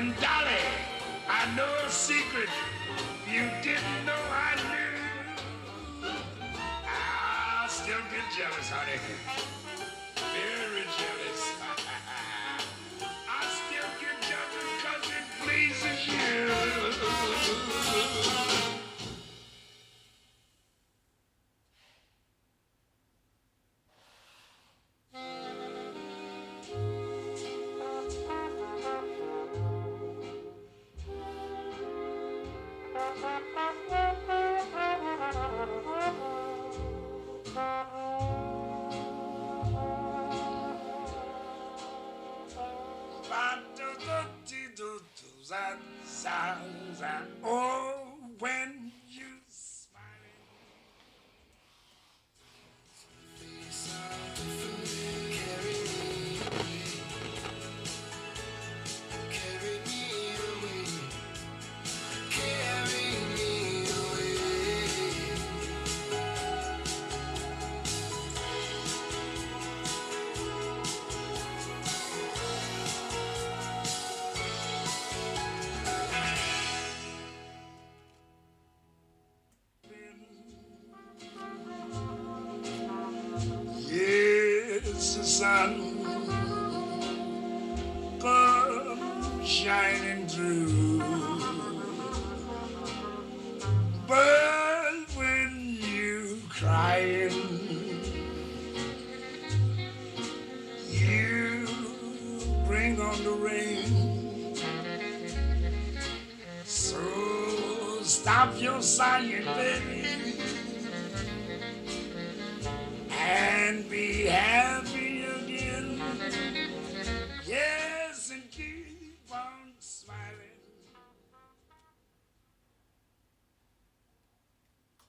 And Dolly, I know a secret you didn't know I knew. I'll still get jealous, honey. Very jealous. I still get jealous because it pleases you. Oh, when you smiling. Carry me away, carry me away. Yes, the sun comes shining through. But when you crying, you bring on the rain. So stop your sighing, baby, and be happy again. Yes, and keep on